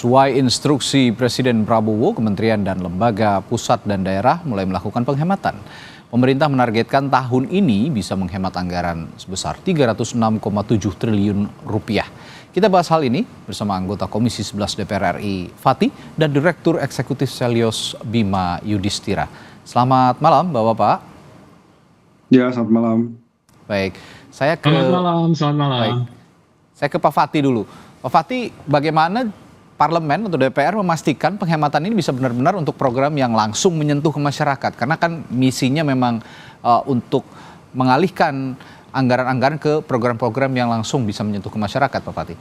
Sesuai instruksi Presiden Prabowo, kementerian dan lembaga pusat dan daerah mulai melakukan penghematan. Pemerintah menargetkan tahun ini bisa menghemat anggaran sebesar 306,7 triliun rupiah. Kita bahas hal ini bersama anggota Komisi 11 DPR RI Fatih dan Direktur Eksekutif Selyos Bima Yudhistira. Selamat malam Bapak-Bapak. Ya, selamat malam. Baik, saya ke Selamat malam. Baik. Saya ke Pak Fatih dulu. Pak Fatih, bagaimana Parlemen atau DPR memastikan penghematan ini bisa benar-benar untuk program yang langsung menyentuh ke masyarakat? Karena kan misinya memang untuk mengalihkan anggaran-anggaran ke program-program yang langsung bisa menyentuh ke masyarakat, Pak Fatih.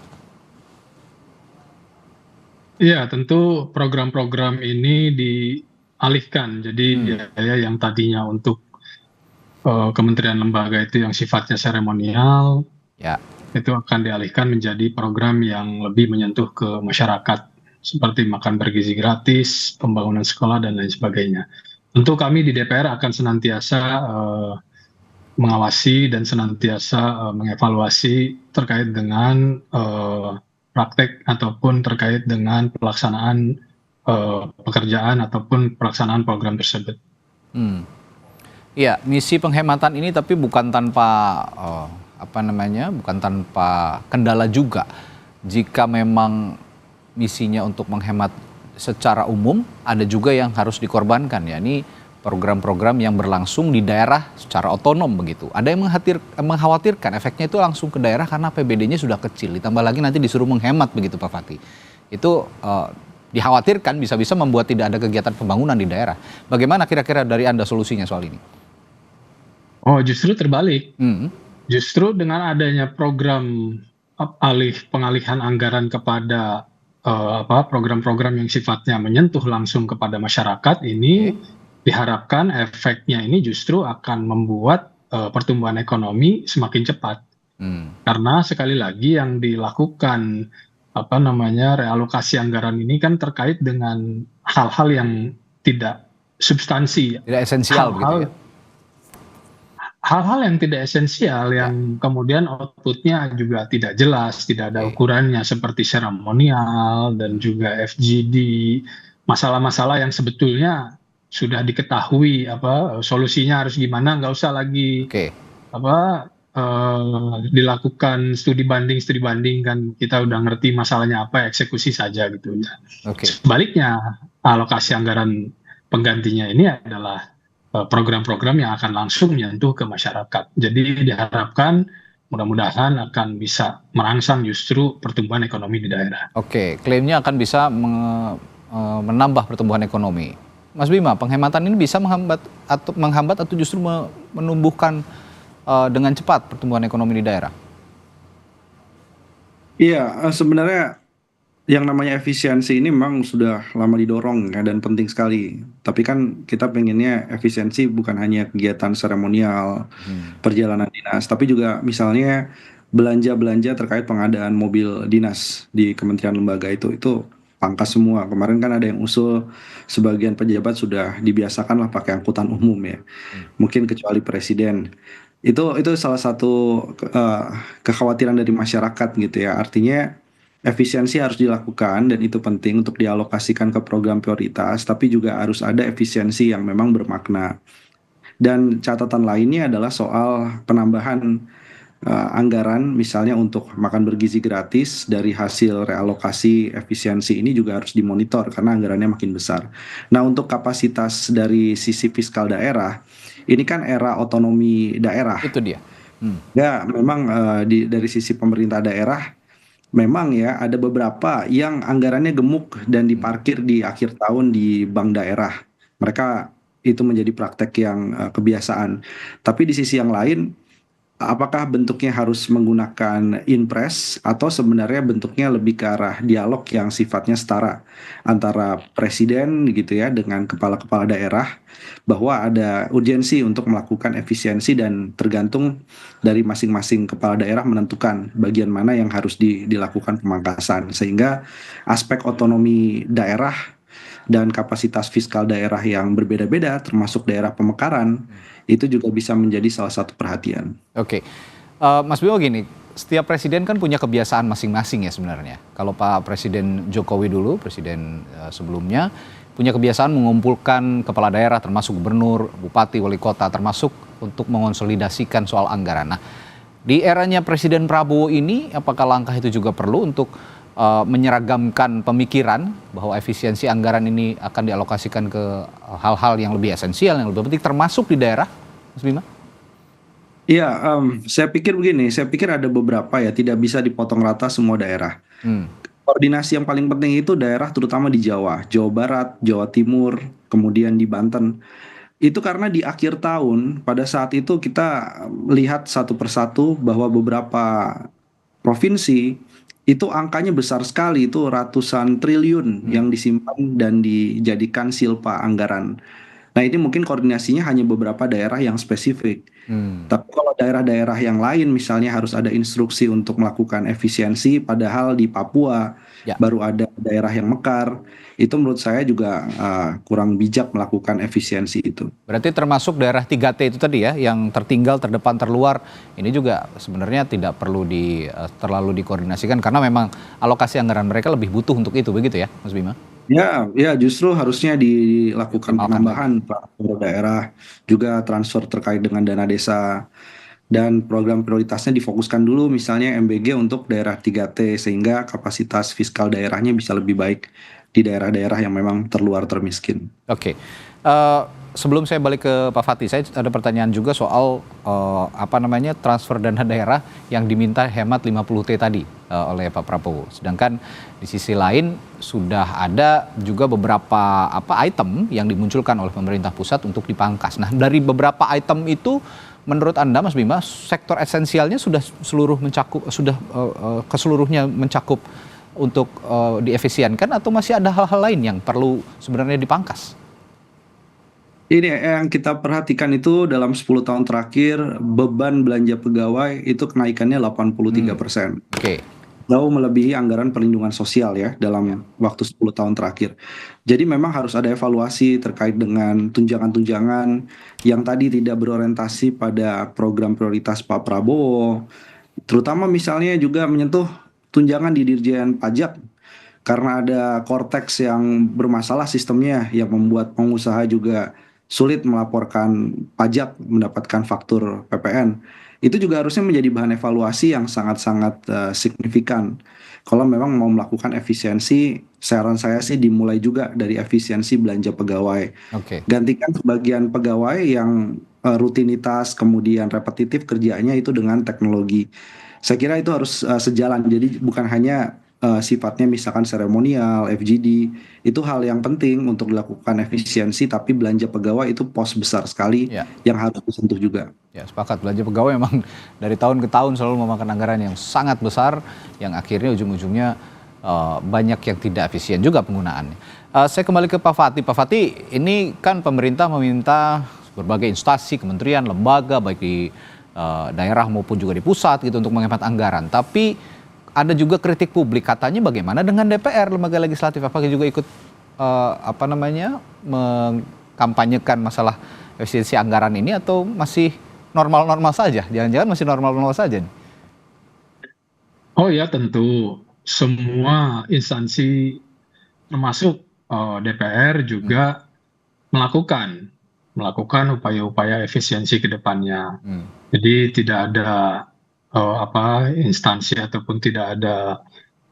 Iya, tentu program-program ini dialihkan. Jadi ya, yang tadinya untuk kementerian lembaga itu yang sifatnya seremonial, Ya. itu akan dialihkan menjadi program yang lebih menyentuh ke masyarakat, seperti makan bergizi gratis, pembangunan sekolah, dan lain sebagainya. Tentu kami di DPR akan senantiasa mengawasi dan senantiasa mengevaluasi terkait dengan praktek ataupun terkait dengan pelaksanaan pekerjaan ataupun pelaksanaan program tersebut. Ya, misi penghematan ini tapi bukan tanpa bukan tanpa kendala juga. Jika memang misinya untuk menghemat secara umum, ada juga yang harus dikorbankan, yakni program-program yang berlangsung di daerah secara otonom begitu. Ada yang mengkhawatirkan efeknya itu langsung ke daerah karena APBD-nya sudah kecil, ditambah lagi nanti disuruh menghemat begitu Pak Fatih. Itu dikhawatirkan bisa-bisa membuat tidak ada kegiatan pembangunan di daerah. Bagaimana kira-kira dari Anda solusinya soal ini? Oh, justru terbalik. Justru dengan adanya program pengalihan anggaran kepada program-program yang sifatnya menyentuh langsung kepada masyarakat ini, diharapkan efeknya ini justru akan membuat pertumbuhan ekonomi semakin cepat. Karena sekali lagi yang dilakukan realokasi anggaran ini kan terkait dengan hal-hal yang tidak substansi, tidak esensial begitu ya. Hal-hal yang tidak esensial yang kemudian outputnya juga tidak jelas, tidak ada ukurannya, seperti seremonial dan juga FGD, masalah-masalah yang sebetulnya sudah diketahui solusinya harus gimana, nggak usah lagi dilakukan studi banding kan kita udah ngerti masalahnya apa, eksekusi saja gitu ya. Sebaliknya alokasi anggaran penggantinya ini adalah program-program yang akan langsung menyentuh ke masyarakat. Jadi diharapkan mudah-mudahan akan bisa merangsang justru pertumbuhan ekonomi di daerah. Klaimnya akan bisa menambah pertumbuhan ekonomi. Mas Bima, penghematan ini bisa menghambat atau justru menumbuhkan dengan cepat pertumbuhan ekonomi di daerah? Iya, sebenarnya yang namanya efisiensi ini memang sudah lama didorong ya, dan penting sekali. Tapi kan kita pengennya efisiensi bukan hanya kegiatan seremonial, perjalanan dinas, tapi juga misalnya belanja-belanja terkait pengadaan mobil dinas di kementerian lembaga itu pangkas semua. Kemarin kan ada yang usul sebagian pejabat sudah dibiasakan lah pakai angkutan umum ya. Mungkin kecuali presiden. Itu salah satu kekhawatiran dari masyarakat gitu ya. Artinya efisiensi harus dilakukan dan itu penting untuk dialokasikan ke program prioritas, tapi juga harus ada efisiensi yang memang bermakna. Dan catatan lainnya adalah soal penambahan anggaran misalnya untuk makan bergizi gratis dari hasil realokasi efisiensi ini juga harus dimonitor karena anggarannya makin besar. Nah, untuk kapasitas dari sisi fiskal daerah, ini kan era otonomi daerah. Itu dia. Ya, memang dari sisi pemerintah daerah memang ya ada beberapa yang anggarannya gemuk dan diparkir di akhir tahun di bank daerah. Mereka itu menjadi praktek yang kebiasaan. Tapi di sisi yang lain, apakah bentuknya harus menggunakan inpres atau sebenarnya bentuknya lebih ke arah dialog yang sifatnya setara antara presiden gitu ya dengan kepala-kepala daerah, bahwa ada urgensi untuk melakukan efisiensi dan tergantung dari masing-masing kepala daerah menentukan bagian mana yang harus dilakukan pemangkasan, sehingga aspek otonomi daerah dan kapasitas fiskal daerah yang berbeda-beda termasuk daerah pemekaran itu juga bisa menjadi salah satu perhatian. Mas Bimo gini, setiap presiden kan punya kebiasaan masing-masing ya sebenarnya. Kalau Pak Presiden Jokowi dulu, presiden sebelumnya, punya kebiasaan mengumpulkan kepala daerah termasuk gubernur, bupati, wali kota, termasuk untuk mengonsolidasikan soal anggaran. Nah, di eranya Presiden Prabowo ini, apakah langkah itu juga perlu untuk menyeragamkan pemikiran bahwa efisiensi anggaran ini akan dialokasikan ke hal-hal yang lebih esensial, yang lebih penting, termasuk di daerah, Mas Bima? Iya, saya pikir begini, saya pikir ada beberapa ya, tidak bisa dipotong rata semua daerah. Koordinasi yang paling penting itu daerah terutama di Jawa, Jawa Barat, Jawa Timur, kemudian di Banten. Itu karena di akhir tahun, pada saat itu kita lihat satu persatu bahwa beberapa provinsi itu angkanya besar sekali, itu ratusan triliun yang disimpan dan dijadikan silpa anggaran. Nah, ini mungkin koordinasinya hanya beberapa daerah yang spesifik. Tapi kalau daerah-daerah yang lain misalnya harus ada instruksi untuk melakukan efisiensi, padahal di Papua Ya. baru ada daerah yang mekar, itu menurut saya juga kurang bijak melakukan efisiensi itu. Berarti termasuk daerah 3T itu tadi ya, yang tertinggal, terdepan, terluar, ini juga sebenarnya tidak perlu terlalu dikoordinasikan karena memang alokasi anggaran mereka lebih butuh untuk itu, begitu ya, Mas Bima? Ya, justru harusnya dilakukan Optimalkan penambahan per daerah, juga transfer terkait dengan dana desa, dan program prioritasnya difokuskan dulu misalnya MBG untuk daerah 3T sehingga kapasitas fiskal daerahnya bisa lebih baik di daerah-daerah yang memang terluar termiskin. Oke. Sebelum saya balik ke Pak Fatih, saya ada pertanyaan juga soal transfer dana daerah yang diminta hemat 50T tadi oleh Pak Prabowo. Sedangkan di sisi lain sudah ada juga beberapa item yang dimunculkan oleh pemerintah pusat untuk dipangkas. Nah, dari beberapa item itu menurut Anda, Mas Bima, sektor esensialnya sudah keseluruhnya mencakup untuk diefisienkan atau masih ada hal-hal lain yang perlu sebenarnya dipangkas? Ini yang kita perhatikan itu dalam 10 tahun terakhir beban belanja pegawai itu kenaikannya 83%. Oke. Jauh melebihi anggaran perlindungan sosial ya dalam waktu 10 tahun terakhir. Jadi memang harus ada evaluasi terkait dengan tunjangan-tunjangan yang tadi tidak berorientasi pada program prioritas Pak Prabowo. Terutama misalnya juga menyentuh tunjangan di Dirjen Pajak karena ada Cortex yang bermasalah sistemnya yang membuat pengusaha juga sulit melaporkan pajak, mendapatkan faktur PPN. Itu juga harusnya menjadi bahan evaluasi yang sangat-sangat signifikan. Kalau memang mau melakukan efisiensi, saran saya sih dimulai juga dari efisiensi belanja pegawai. Oke. Gantikan sebagian pegawai yang rutinitas kemudian repetitif kerjanya itu dengan teknologi. Saya kira itu harus sejalan. Jadi bukan hanya sifatnya misalkan seremonial, FGD, itu hal yang penting untuk dilakukan efisiensi, tapi belanja pegawai itu pos besar sekali yang harus disentuh juga. Ya, sepakat. Belanja pegawai memang dari tahun ke tahun selalu memakan anggaran yang sangat besar, yang akhirnya ujung-ujungnya banyak yang tidak efisien juga penggunaannya. Saya kembali ke Pak Fatih. Pak Fatih, ini kan pemerintah meminta berbagai instansi, kementerian, lembaga, baik di daerah maupun juga di pusat gitu untuk menghemat anggaran. Tapi ada juga kritik publik, katanya bagaimana dengan DPR, lembaga legislatif, apakah juga ikut mengkampanyekan masalah efisiensi anggaran ini atau masih normal-normal saja? Jangan-jangan masih normal-normal saja nih? Oh ya, tentu semua instansi termasuk DPR juga melakukan upaya-upaya efisiensi ke depannya. Jadi tidak ada instansi ataupun tidak ada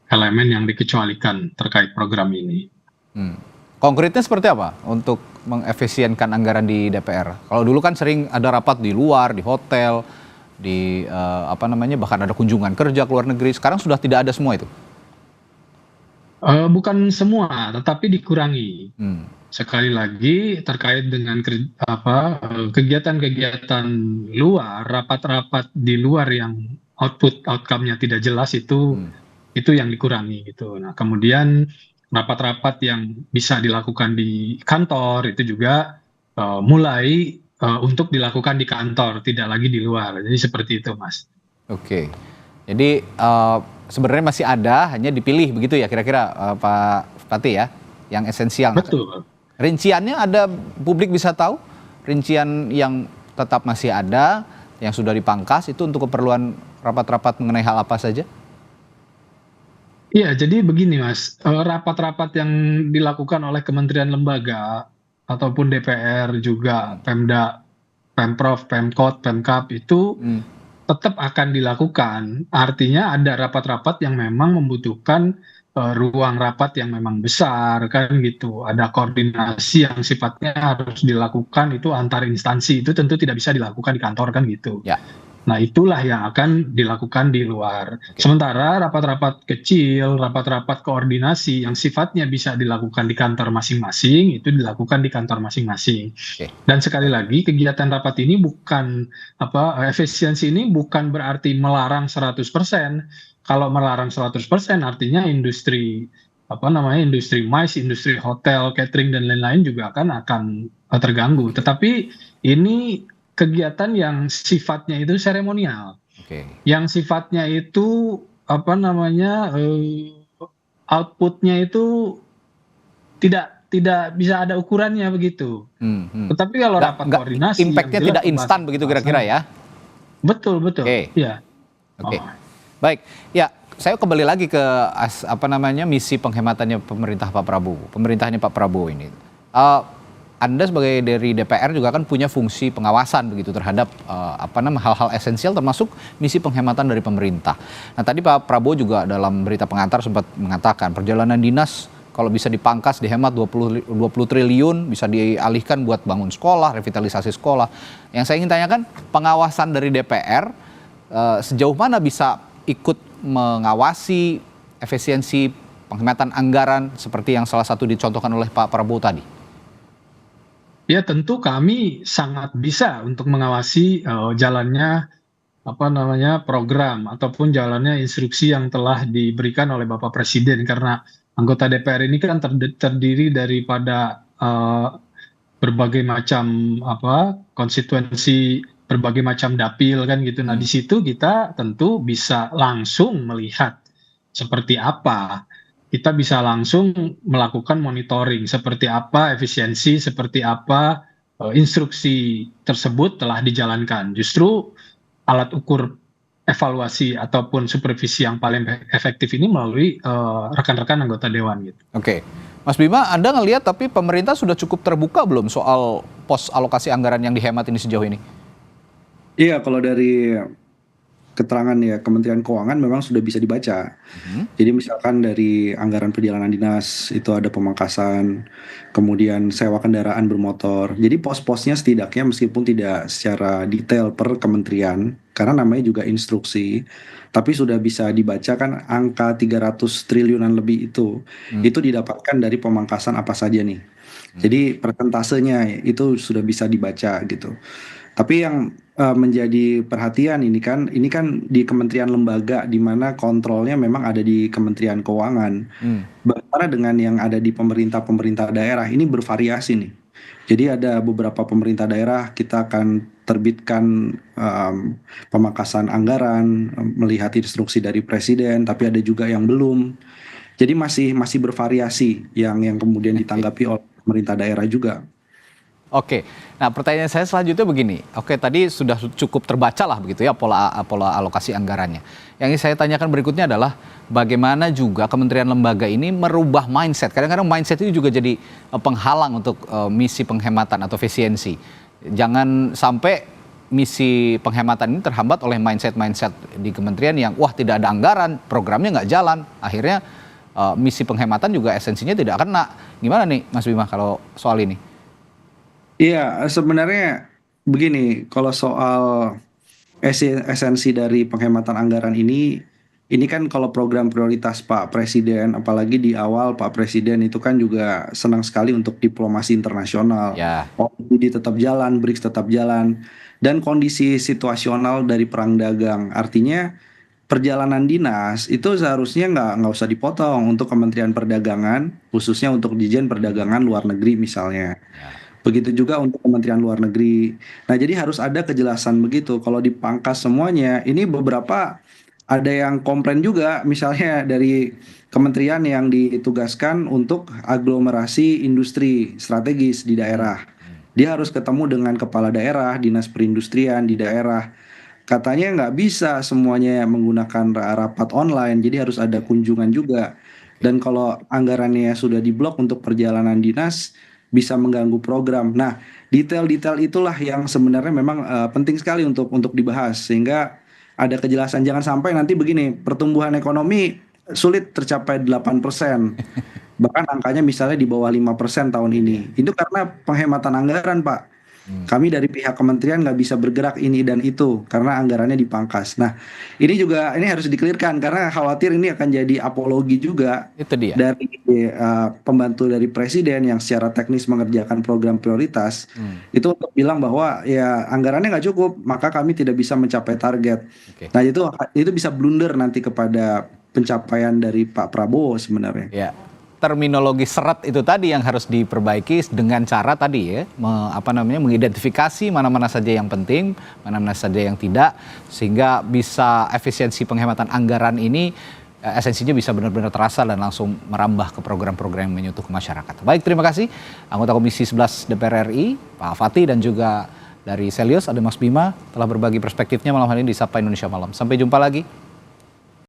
elemen yang dikecualikan terkait program ini. Konkretnya seperti apa untuk mengefisienkan anggaran di DPR? Kalau dulu kan sering ada rapat di luar, di hotel, di bahkan ada kunjungan kerja ke luar negeri. Sekarang sudah tidak ada semua itu? Bukan semua, tetapi dikurangi. Sekali lagi terkait dengan kegiatan-kegiatan luar, rapat-rapat di luar yang outcome-nya tidak jelas itu yang dikurangi gitu. Nah, kemudian rapat-rapat yang bisa dilakukan di kantor itu juga mulai untuk dilakukan di kantor, tidak lagi di luar. Jadi seperti itu, Mas. Oke. Jadi sebenarnya masih ada, hanya dipilih begitu ya kira-kira Pak Fatih ya, yang esensial. Betul. Rinciannya ada, publik bisa tahu rincian yang tetap masih ada, yang sudah dipangkas itu untuk keperluan rapat-rapat mengenai hal apa saja? Iya, jadi begini Mas, rapat-rapat yang dilakukan oleh kementerian lembaga ataupun DPR juga Pemda, Pemprov, Pemkot, Pemkab itu tetap akan dilakukan. Artinya ada rapat-rapat yang memang membutuhkan ruang rapat yang memang besar kan gitu. Ada koordinasi yang sifatnya harus dilakukan itu antar instansi, itu tentu tidak bisa dilakukan di kantor kan gitu. Ya. Nah, itulah yang akan dilakukan di luar. Sementara rapat-rapat kecil, rapat-rapat koordinasi yang sifatnya bisa dilakukan di kantor masing-masing, itu dilakukan di kantor masing-masing. Dan sekali lagi, kegiatan rapat ini bukan efisiensi ini bukan berarti melarang 100%. Kalau melarang 100% artinya industri industri MICE, industri hotel, catering dan lain-lain juga akan terganggu. Tetapi ini kegiatan yang sifatnya itu seremonial, yang sifatnya itu outputnya itu tidak bisa ada ukurannya begitu. Tetapi kalau rapat koordinasi, impactnya tidak instan begitu kira-kira ya? Betul. Iya. Baik, ya saya kembali lagi ke misi penghematannya pemerintahnya Pak Prabowo ini. Anda sebagai dari DPR juga kan punya fungsi pengawasan begitu terhadap hal-hal esensial termasuk misi penghematan dari pemerintah. Nah, tadi Pak Prabowo juga dalam berita pengantar sempat mengatakan perjalanan dinas kalau bisa dipangkas dihemat 20 triliun bisa dialihkan buat bangun sekolah, revitalisasi sekolah. Yang saya ingin tanyakan, pengawasan dari DPR sejauh mana bisa ikut mengawasi efisiensi penghematan anggaran seperti yang salah satu dicontohkan oleh Pak Prabowo tadi? Ya, tentu kami sangat bisa untuk mengawasi jalannya program ataupun jalannya instruksi yang telah diberikan oleh Bapak Presiden, karena anggota DPR ini kan terdiri daripada berbagai macam konstituensi, berbagai macam dapil kan gitu. Nah, di situ kita tentu bisa langsung melihat seperti apa, kita bisa langsung melakukan monitoring seperti apa efisiensi, seperti apa instruksi tersebut telah dijalankan. Justru alat ukur evaluasi ataupun supervisi yang paling efektif ini melalui rekan-rekan anggota dewan gitu. Oke. Mas Bima, Anda ngelihat tapi pemerintah sudah cukup terbuka belum soal pos alokasi anggaran yang dihemat ini sejauh ini? Iya, kalau dari keterangan ya Kementerian Keuangan memang sudah bisa dibaca. Jadi misalkan dari anggaran perjalanan dinas itu ada pemangkasan, kemudian sewa kendaraan bermotor. Jadi pos-posnya setidaknya meskipun tidak secara detail per kementerian, karena namanya juga instruksi, tapi sudah bisa dibaca kan angka 300 triliunan lebih itu didapatkan dari pemangkasan apa saja nih. Jadi persentasenya itu sudah bisa dibaca gitu. Tapi yang menjadi perhatian ini kan di kementerian lembaga di mana kontrolnya memang ada di Kementerian Keuangan. Bagaimana dengan yang ada di pemerintah daerah? Ini bervariasi nih. Jadi ada beberapa pemerintah daerah kita akan terbitkan pemangkasan anggaran melihat instruksi dari presiden, tapi ada juga yang belum. Jadi masih bervariasi yang kemudian ditanggapi oleh pemerintah daerah juga. Oke, nah pertanyaan saya selanjutnya begini. Oke, tadi sudah cukup terbaca lah begitu ya pola alokasi anggarannya. Yang ingin saya tanyakan berikutnya adalah bagaimana juga kementerian lembaga ini merubah mindset. Kadang-kadang mindset itu juga jadi penghalang untuk misi penghematan atau efisiensi. Jangan sampai misi penghematan ini terhambat oleh mindset di kementerian yang wah tidak ada anggaran, programnya nggak jalan. Akhirnya misi penghematan juga esensinya tidak kena. Gimana nih Mas Bima kalau soal ini? Iya, sebenarnya begini, kalau soal esensi dari penghematan anggaran ini kan kalau program prioritas Pak Presiden, apalagi di awal Pak Presiden itu kan juga senang sekali untuk diplomasi internasional. OECD tetap jalan, BRICS tetap jalan, dan kondisi situasional dari perang dagang. Artinya perjalanan dinas itu seharusnya nggak usah dipotong untuk Kementerian Perdagangan, khususnya untuk Dirjen Perdagangan Luar Negeri misalnya. Begitu juga untuk Kementerian Luar Negeri. Nah, jadi harus ada kejelasan begitu. Kalau dipangkas semuanya, ini beberapa ada yang komplain juga, misalnya dari kementerian yang ditugaskan untuk aglomerasi industri strategis di daerah. Dia harus ketemu dengan kepala daerah, dinas perindustrian di daerah. katanya nggak bisa semuanya menggunakan rapat online, jadi harus ada kunjungan juga. Dan kalau anggarannya sudah diblok untuk perjalanan dinas, bisa mengganggu program. Nah, detail-detail itulah yang sebenarnya memang penting sekali untuk dibahas, sehingga ada kejelasan. Jangan sampai nanti begini, pertumbuhan ekonomi sulit tercapai 8%. Bahkan angkanya misalnya di bawah 5% tahun ini. Itu karena penghematan anggaran, Pak. Kami dari pihak kementerian nggak bisa bergerak ini dan itu karena anggarannya dipangkas. Nah, ini harus dikelirkan karena khawatir ini akan jadi apologi juga Itu dia. dari pembantu dari presiden yang secara teknis mengerjakan program prioritas. Itu untuk bilang bahwa ya anggarannya nggak cukup, maka kami tidak bisa mencapai target. Oke. Nah, itu bisa blunder nanti kepada pencapaian dari Pak Prabowo sebenarnya. Ya, terminologi seret itu tadi yang harus diperbaiki dengan cara tadi ya, mengidentifikasi mana-mana saja yang penting, mana-mana saja yang tidak, sehingga bisa efisiensi penghematan anggaran ini esensinya bisa benar-benar terasa dan langsung merambah ke program-program yang menyentuh ke masyarakat. Baik, terima kasih anggota Komisi 11 DPR RI, Pak Fatih, dan juga dari Selius ada Mas Bima telah berbagi perspektifnya malam hari ini di Sapa Indonesia Malam. Sampai jumpa lagi.